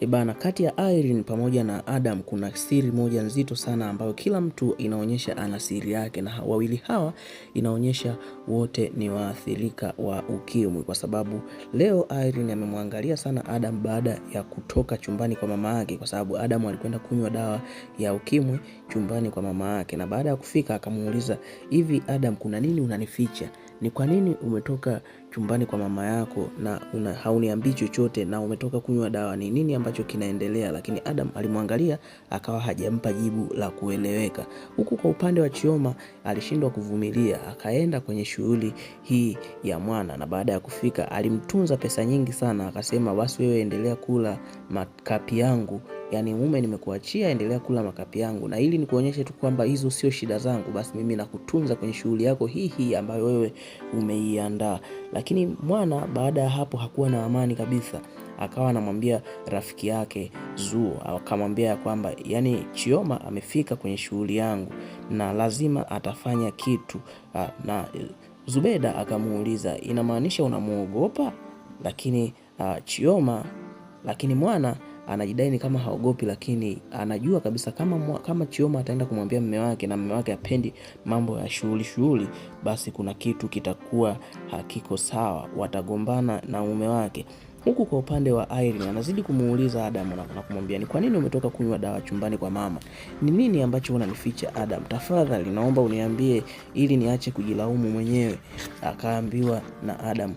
Bana, kati ya Irene pamoja na Adam kuna siri moja nzito sana ambayo kila mtu inaonyesha ana siri yake, na wawili hawa inaonyesha wote ni waathirika wa ukimwi, kwa sababu leo Irene amemwangalia sana Adam baada ya kutoka chumbani kwa mama yake, kwa sababu Adam alikwenda kunywa dawa ya ukimwi chumbani kwa mama yake, na baada ya kufika akamuuliza, hivi Adam, kuna nini unanificha? Ni kwa nini umetoka chumbani kwa mama yako na hauniambii chochote, na umetoka kunywa dawa? Ni nini ambacho kinaendelea? Lakini Adam alimwangalia akawa hajampa jibu la kueleweka. Huku kwa upande wa Chioma alishindwa kuvumilia, akaenda kwenye shughuli hii ya mwana, na baada ya kufika alimtunza pesa nyingi sana, akasema basi wewe endelea kula makapi yangu, yani mume nimekuachia, endelea kula makapi yangu, na ili nikuonyeshe tu kwamba hizo sio shida zangu, basi mimi nakutunza kwenye shughuli yako hii ambayo wewe umeiandaa. Lakini mwana baada ya hapo hakuwa na amani kabisa, akawa anamwambia rafiki yake Zuu, akamwambia ya kwamba yani Chioma amefika kwenye shughuli yangu na lazima atafanya kitu. Na Zubeda akamuuliza, inamaanisha unamuogopa? Lakini lakini mwana anajidai ni kama haogopi, lakini anajua kabisa kama Chioma ataenda kumwambia mume wake na mume wake hapendi mambo ya shughuli, basi kuna kitu kitakuwa hakiko sawa, watagombana na mume wake. Huku kwa upande wa Irene anazidi kumuuliza Adam na kumwambia, ni kwa nini umetoka kunywa dawa chumbani kwa mama? Ni nini ambacho unanificha Adam? Tafadhali naomba uniambie ili niache kujilaumu mwenyewe. Akaambiwa na Adam,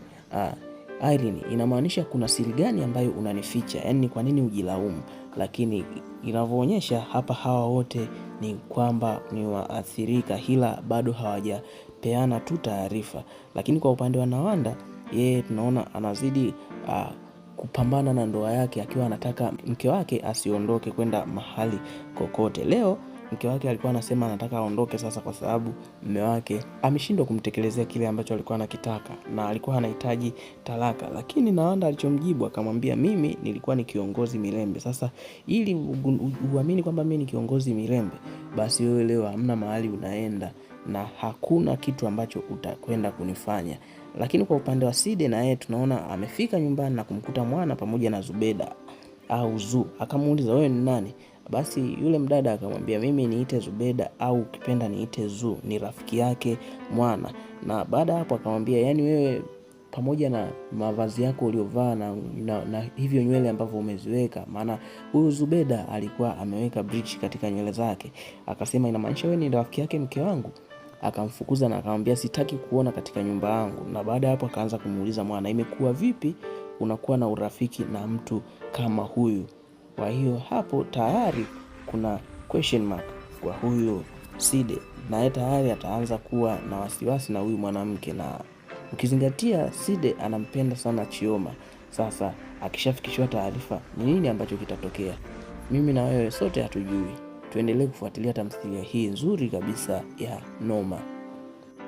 Irene, inamaanisha kuna siri gani ambayo unanificha? Yaani kwa nini ujilaumu? Lakini inavyoonyesha hapa hawa wote ni kwamba ni waathirika, hila bado hawajapeana tu taarifa. Lakini kwa upande wa Nawanda, yeye tunaona anazidi kupambana na ndoa yake, akiwa anataka mke wake asiondoke kwenda mahali kokote. Leo mke wake alikuwa anasema anataka aondoke sasa kwa sababu mume wake ameshindwa kumtekelezea kile ambacho alikuwa anakitaka na alikuwa anahitaji talaka. Lakini Nawanda alichomjibu akamwambia, mimi nilikuwa ni kiongozi Mirembe. Sasa ili uamini kwamba mimi ni kiongozi Mirembe, basi wewe leo hamna mahali unaenda na hakuna kitu ambacho utakwenda kunifanya. Lakini kwa upande wa Side, na yeye tunaona amefika nyumbani na kumkuta mwana pamoja na Zubeda au Zu. Akamuuliza, wewe ni nani? Basi yule mdada akamwambia, mimi niite Zubeda au ukipenda niite Zu, ni rafiki yake mwana. Na baada hapo akamwambia, yani wewe pamoja na mavazi yako uliovaa na hivyo nywele ambavyo umeziweka, maana huyu Zubeda alikuwa ameweka bridge katika nywele zake, akasema inamaanisha wewe ni rafiki yake mke wangu? Akamfukuza na akamwambia, sitaki kuona katika nyumba yangu. Na baada hapo akaanza kumuuliza mwana, imekuwa vipi unakuwa na urafiki na mtu kama huyu? Kwa hiyo hapo tayari kuna question mark kwa huyu Side, na yeye tayari ataanza kuwa na wasiwasi na huyu mwanamke, na ukizingatia Side anampenda sana Chioma. Sasa akishafikishwa taarifa, ni nini ambacho kitatokea? Mimi na wewe sote hatujui. Tuendelee kufuatilia tamthilia hii nzuri kabisa ya Noma.